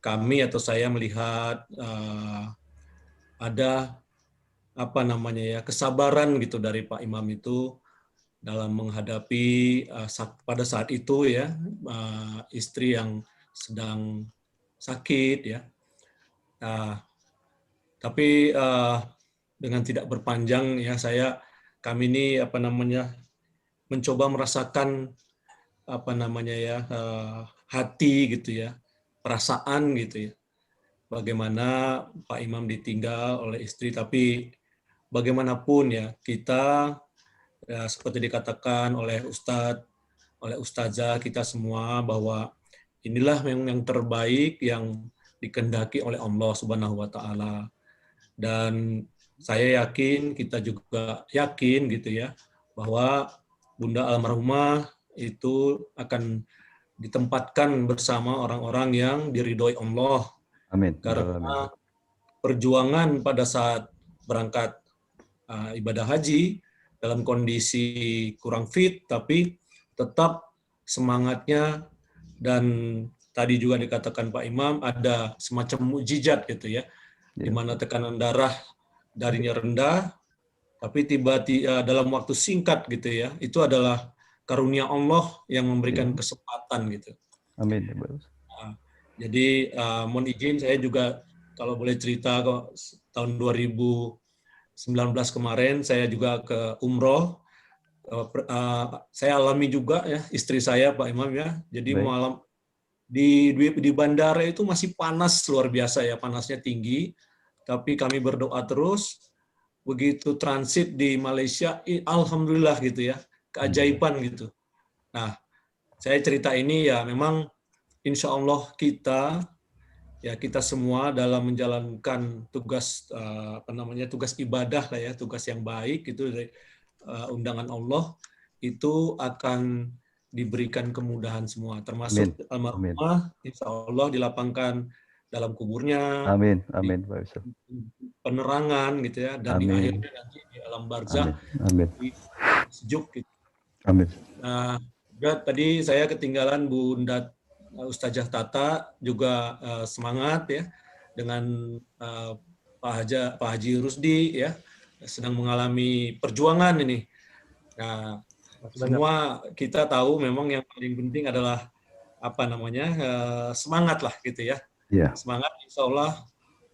kami atau saya melihat ada kesabaran gitu dari Pak Imam itu dalam menghadapi pada saat itu ya istri yang sedang sakit ya. Tapi dengan tidak berpanjang ya, kami ini mencoba merasakan hati gitu ya, perasaan gitu ya, bagaimana Pak Imam ditinggal oleh istri. Tapi bagaimanapun ya, kita ya, seperti dikatakan oleh Ustadz, oleh Ustazah kita semua, bahwa inilah yang terbaik yang dikehendaki oleh Allah Subhanahu wa Ta'ala. Dan saya yakin, kita juga yakin gitu ya, bahwa Bunda almarhumah itu akan ditempatkan bersama orang-orang yang diridhoi Allah. Amin. Karena perjuangan pada saat berangkat ibadah haji dalam kondisi kurang fit, tapi tetap semangatnya, dan tadi juga dikatakan Pak Imam ada semacam mukjizat gitu ya, di mana tekanan darah darinya rendah, tapi tiba-tiba dalam waktu singkat gitu ya, itu adalah karunia Allah yang memberikan kesempatan gitu. Amin. Nah, jadi mohon izin saya juga kalau boleh cerita, tahun 2019 kemarin saya juga ke umroh. Saya alami juga ya, istri saya Pak Imam ya. Jadi malam di bandara itu masih panas luar biasa ya, panasnya tinggi. Tapi kami berdoa terus. Begitu transit di Malaysia, alhamdulillah gitu ya, keajaiban gitu. Nah, saya cerita ini ya memang insya Allah kita semua dalam menjalankan tugas tugas ibadah lah ya, tugas yang baik itu dari undangan Allah itu akan diberikan kemudahan semua, termasuk almarhumah insya Allah dilapangkan dalam kuburnya. Amin. Amin. Penerangan gitu ya, dan di akhirnya nanti di alam barzakh sejuk gitu. Amin. Nah, juga tadi saya ketinggalan Bunda Ustazah Tata juga semangat ya dengan Pak Haji Rusdi ya, sedang mengalami perjuangan ini. Nah, semua kita tahu memang yang paling penting adalah semangat lah gitu ya. Semangat, insya Allah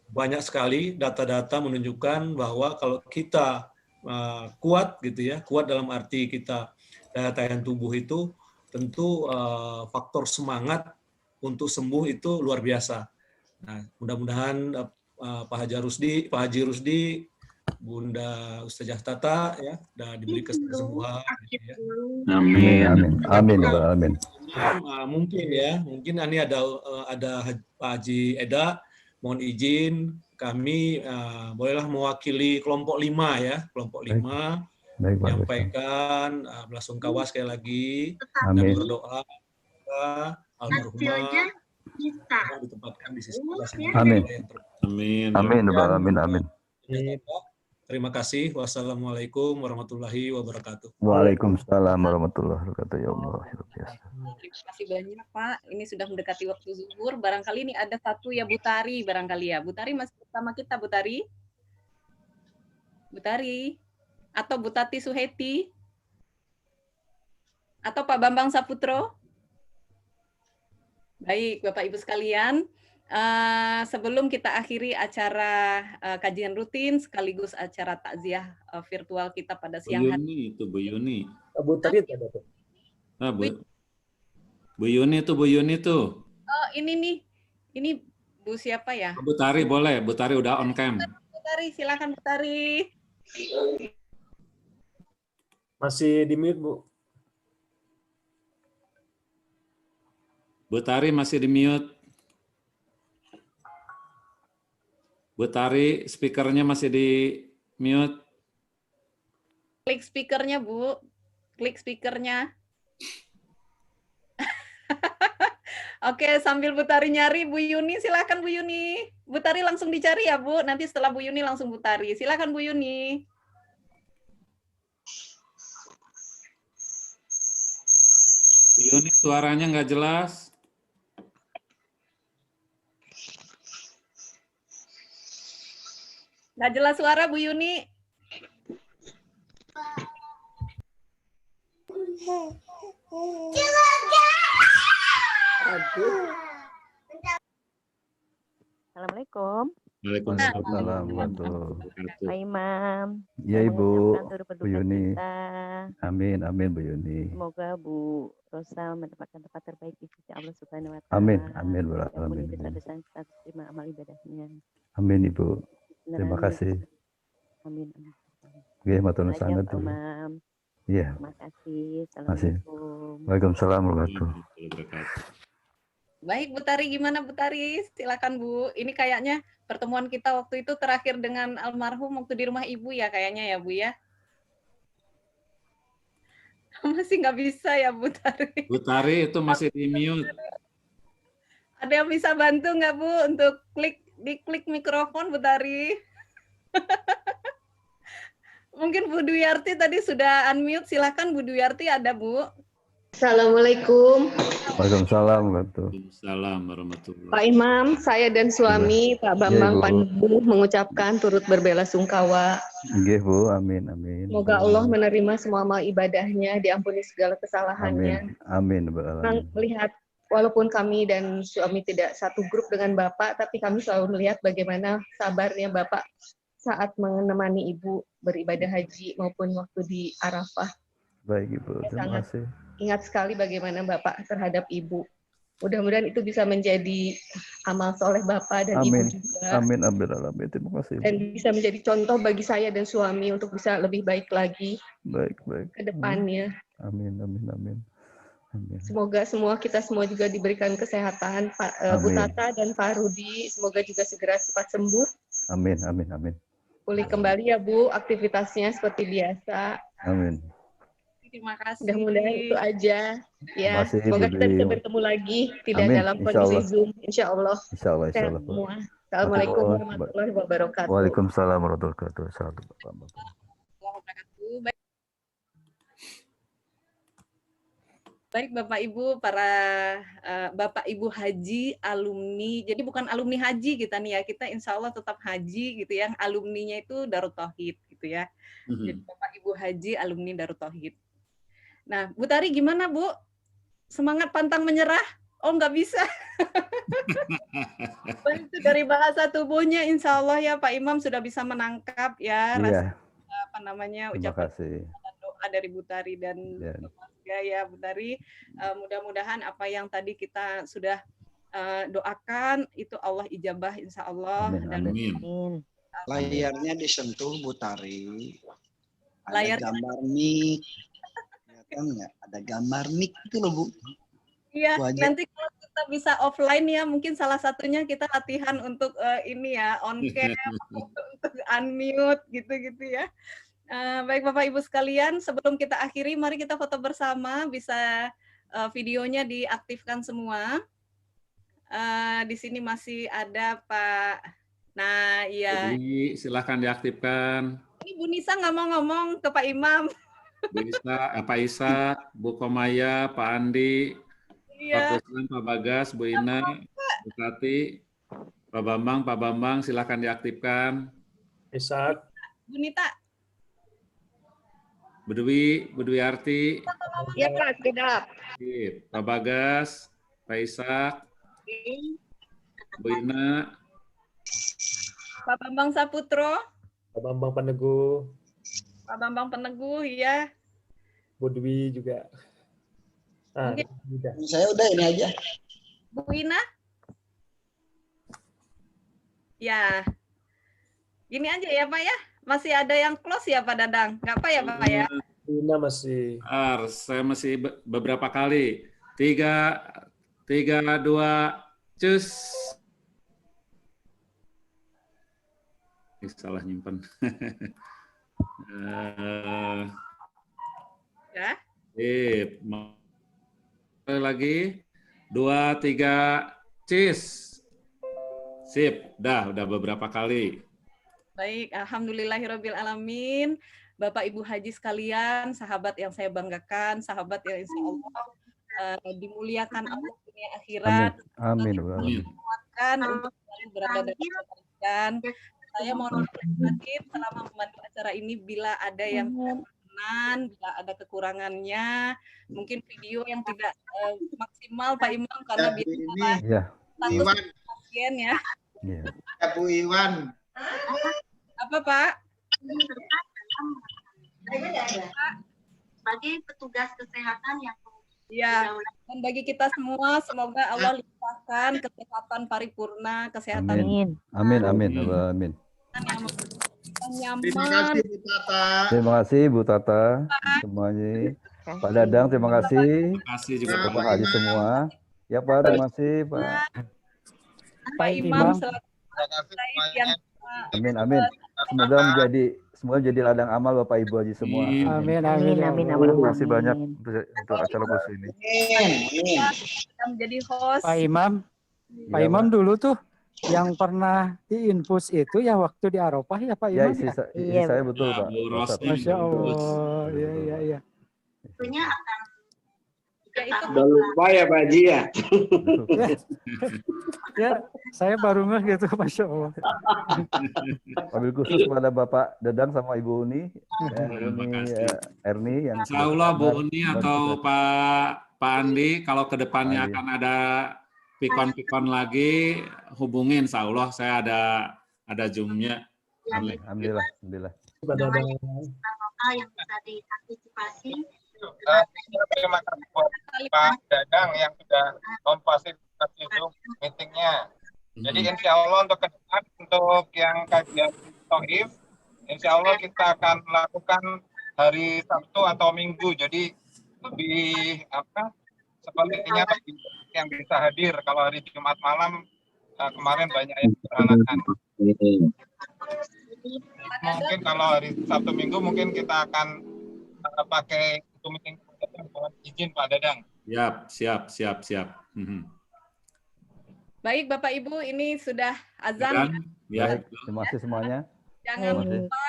banyak sekali data-data menunjukkan bahwa kalau kita kuat gitu ya, kuat dalam arti kita daya tahan tubuh itu tentu faktor semangat untuk sembuh itu luar biasa. Nah, mudah-mudahan Pak Haji Rusdi, Bunda Ustazah Tata ya, dan diberi kesembuhan. Gitu ya. Amin. Amin. Amin. Mungkin ini ada Pak Haji Eda, mohon izin kami bolehlah mewakili kelompok 5 ya, kelompok 5 menyampaikan belasungkawa sekali lagi dan berdoa almarhumah ditempatkan di sisi Allah. Amin. Amin. Amin. Amin. Terima kasih. Wassalamualaikum warahmatullahi wabarakatuh. Waalaikumsalam warahmatullahi wabarakatuh. Ya Allah. Terima kasih banyak Pak. Ini sudah mendekati waktu zuhur. Barangkali ini ada satu ya Bu Tari barangkali ya. Bu Tari masih bersama kita Bu Tari? Bu Tari? Atau Bu Tati Suheti? Atau Pak Bambang Saputro? Baik Bapak Ibu sekalian. Sebelum kita akhiri acara kajian rutin sekaligus acara takziah virtual kita pada siang hari. Bu Yuni. Bu Tari ada tuh. Bu Yuni tuh. Oh, ini nih. Ini Bu siapa ya? Bu Tari boleh. Bu Tari udah on cam. Bu Tari, silakan Bu Tari. Masih di mute, Bu. Bu Tari masih di mute. Bu Tari, speakernya masih di mute. Klik speakernya, Bu. Klik speakernya. Oke, sambil Bu Tari nyari, Bu Yuni, silakan Bu Yuni. Bu Tari langsung dicari ya, Bu. Nanti setelah Bu Yuni langsung Bu Tari. Silakan Bu Yuni. Bu Yuni, suaranya nggak jelas. Nggak jelas suara Bu Yuni. Assalamualaikum. Waalaikumsalam. Pak Imam. Ya Ibu. Bu Yuni. Amin. Amin Bu Yuni. Semoga Bu Rosa mendapatkan tempat terbaik di sisi Allah Subhanahu wa Ta'ala. Amin. Amin. Amin. Dosa-dosa kita terima amal ibadahnya. Amin Ibu. Terima kasih. Amin. Oke, matur nuwun sangat dulu. Iya. Terima kasih. Assalamualaikum. Waalaikumsalam warahmatullahi wabarakatuh. Baik, Bu Tari, gimana Bu Tari? Silakan Bu. Ini kayaknya pertemuan kita waktu itu terakhir dengan almarhum waktu di rumah Ibu ya kayaknya ya Bu ya. Masih nggak bisa ya Bu Tari. Bu Tari itu masih di mute. Ada yang bisa bantu nggak Bu untuk diklik mikrofon Bu Tari? Mungkin Bu Duyarti tadi sudah unmute. Silakan Bu Duyarti, ada Bu. Assalamualaikum. Waalaikumsalam warahmatullahi. Pak Imam, saya dan suami Pak Bambang Pandu mengucapkan turut berbela-sungkawa. Nggih Bu, amin amin. Semoga Allah menerima semua amal ibadahnya, diampuni segala kesalahannya. Amin. Amin. Melihat walaupun kami dan suami tidak satu grup dengan Bapak, tapi kami selalu melihat bagaimana sabarnya Bapak saat menemani Ibu beribadah haji maupun waktu di Arafah. Baik Ibu, terima kasih. Ingat sekali bagaimana Bapak terhadap Ibu. Mudah-mudahan itu bisa menjadi amal soleh Bapak dan Amin. Ibu juga. Amin. Terima kasih. Dan bisa menjadi contoh bagi saya dan suami untuk bisa lebih baik lagi Baik. ke depannya. Amin. Semoga kita semua juga diberikan kesehatan, Bu Tata dan Pak Rudi. Semoga juga segera cepat sembuh. Amin. Pulih kembali ya Bu, aktivitasnya seperti biasa. Amin. Terima kasih. Mudah-mudahan itu aja. Ya, Masih, semoga kita bisa Bu. bertemu lagi, tidak Amin. dalam Insya kondisi Allah. Zoom, insya Allah. Insya Allah. Sehat semua. Assalamualaikum warahmatullahi wabarakatuh. Waalaikumsalam warahmatullahi wabarakatuh. Baik Bapak Ibu, para Bapak Ibu haji, alumni. Jadi bukan alumni haji kita nih ya, kita insya Allah tetap haji gitu ya. Alumninya itu Darut Tauhid gitu ya. Jadi Bapak Ibu haji, alumni Darut Tauhid. Nah, Bu Tari gimana Bu? Semangat pantang menyerah? Oh nggak bisa. Itu dari bahasa tubuhnya insya Allah ya Pak Imam sudah bisa menangkap ya rasa apa namanya ucapan doa dari Bu Tari dan keluarga ya Bu Tari. Mudah-mudahan apa yang tadi kita sudah doakan itu Allah ijabah insya Allah. Amin. Layarnya disentuh Bu Tari. Ada Layar gambar mic. Kelihatan nggak? Ada gambar mic itu loh Bu. Iya, nanti kalau kita bisa offline ya, mungkin salah satunya kita latihan untuk ini ya, on cam, untuk unmute gitu-gitu ya. Baik Bapak Ibu sekalian, sebelum kita akhiri, mari kita foto bersama, bisa videonya diaktifkan semua. Di sini masih ada Pak, nah iya. Jadi silahkan diaktifkan. Ini Bu Nisa nggak mau ngomong ke Pak Imam. Bu Nisa, Pak Isa, Bu Komaya, Pak Andi, Pak Kuslan, Pak Bagas, Bu Ina, Bu Tati, Pak Bambang, silakan diaktifkan. Isa. Bu Nita. Bu Dwi Arti. Iya Pak, tidak. Pak Bagas, Pak Isa, Bu Ina. Pak Bambang Saputro. Pak Bambang Peneguh. Pak Bambang Peneguh, ya. Bu Dwi juga. Saya udah ini aja. Bu Ina? Ya. Gini aja ya Pak ya. Masih ada yang close ya Pak Dadang? Nggak apa ya Pak ya? Bu Ina masih. Saya masih beberapa kali. 3, 2, cus. Salah nyimpen. Ya. Sip. Lagi 2, 3, cis. Sip, udah beberapa kali. Baik, alhamdulillahirabbil alamin. Bapak Ibu haji sekalian, sahabat yang saya banggakan, sahabat yang insya Allah dimuliakan Allah dunia akhirat. Amin. Dikuatkan untuk selalu berada dalam kebaikan. Saya mohon maaf selama membantu acara ini bila ada yang berkenan, bila ada kekurangannya, mungkin video yang tidak maksimal Pak Imam karena biasanya status pasien ya. Bu Iwan. Apa Pak? Sebagai petugas kesehatan yang dan bagi kita semua semoga Allah limpahkan kesehatan paripurna, kesehatan Amin. Nyaman. Terima kasih Bu Tata semuanya. Pak Dadang terima kasih. Terima kasih juga Bapak haji semua. Ya Pak, terima kasih Pak. Pak Imam selaku yang Amin, amin. Semoga menjadi ladang amal Bapak Ibu Haji semua. Amin, amin, amin. Terima kasih banyak untuk acara khusus ini. yang menjadi host. Pak Imam, Pak Iya, Imam Pak. dulu tuh yang pernah diinfus itu ya waktu di Arafah ya Pak Ya, Imam istri ya? saya betul Pak. Masya Allah, ya, ya, ya. Tentunya akan Udah lupa ya Pak Haji ya. Ya, saya baru ngeh gitu, Masya Allah. Wabil khusus kepada Bapak Dadang sama Ibu Uni, Erni yang Insya Allah Bu Uni atau Pak Andi, kalau kedepannya akan ada pikon-pikon lagi, hubungin. Insya Allah saya ada Zoom-nya. Alhamdulillah, alhamdulillah. apa yang bisa diantisipasi. Terima kasih buat Pak Dadang yang sudah memfasilitasi Zoom meetingnya. Jadi insya Allah untuk ke depan, untuk yang kajian Tauhid, insya Allah kita akan melakukan hari Sabtu atau Minggu. Jadi lebih sepertinya bagi yang bisa hadir. Kalau hari Jumat malam kemarin banyak yang berhalangan. Mungkin kalau hari Sabtu Minggu mungkin kita akan pakai meeting. Mohon izin Pak Dadang. Siap. Baik Bapak Ibu, ini sudah azan. Ya, terima kasih semuanya. Jangan lupa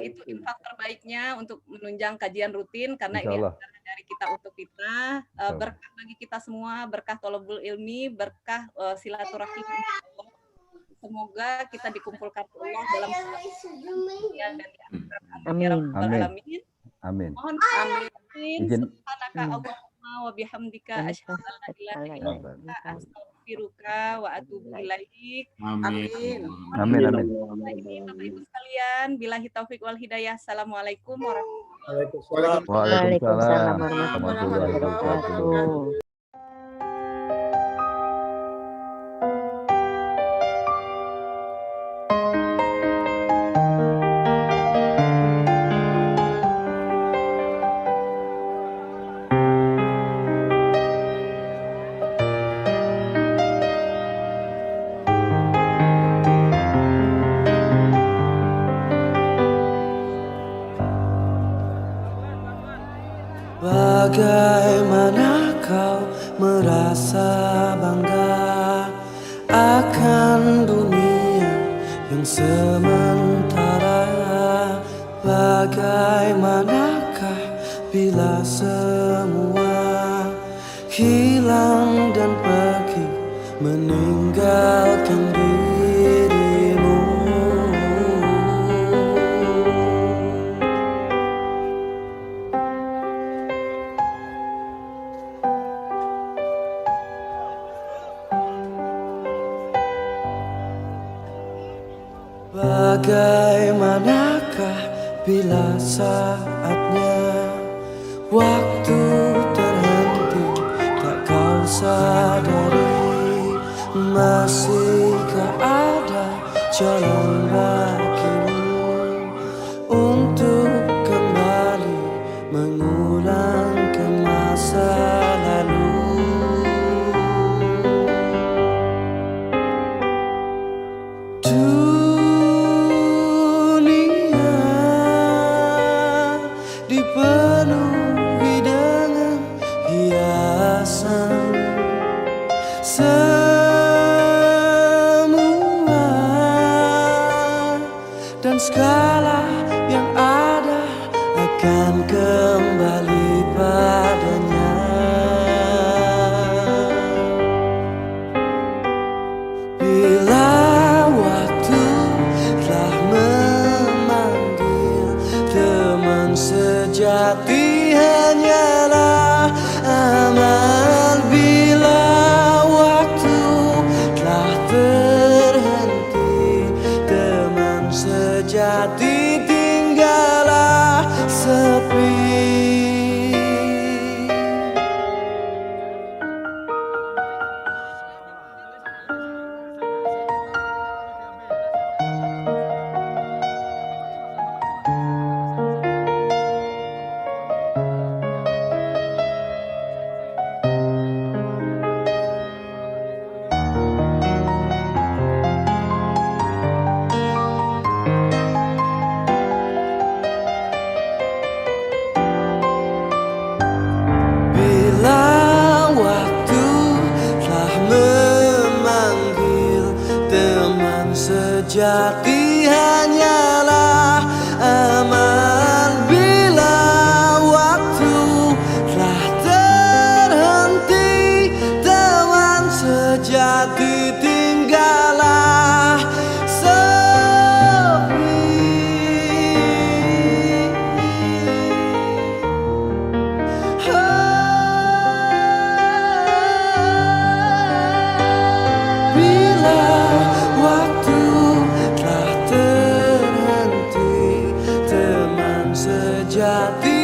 itu infak terbaiknya untuk menunjang kajian rutin karena ini adalah dari kita untuk kita, berkah bagi kita semua, berkah thalabul ilmi, berkah silaturahim. Semoga kita dikumpulkan Allah dalam dan di akhirat. Ya Rabbal Alamin. Amin. Mohon amin. Subhanaka Allahumma wa bihamdika asyhadu an la ilaha illa anta astaghfiruka wa atubu ilaik. Amin. Amin. Ini Bapak Ibu sekalian, billahi taufik wal hidayah. Assalamualaikum warahmatullahi wabarakatuh. Waalaikumsalam warahmatullahi wabarakatuh. Bagaimana kau merasa bangga akan dunia yang sementara? Bagaimanakah bila semua hilang dan pergi meninggalkan dirimu? Bagaimanakah bila saatnya waktu terhenti, tak kau sadari, masihkah ada jalan bagimu untuk kembali mengulang ke masa lalu. Dipenuhi dengan hiasan semua, dan segala yang ada akan kembali padanya. Bila waktu telah memanggil, teman sejati hanyalah amal. Bila waktu telah terhenti, teman sejati tinggallah sepi. sejati hanyalah aman bila waktu telah terhenti. Teman sejati tinggallah sepi. Bila waktu telah terhenti, teman sejati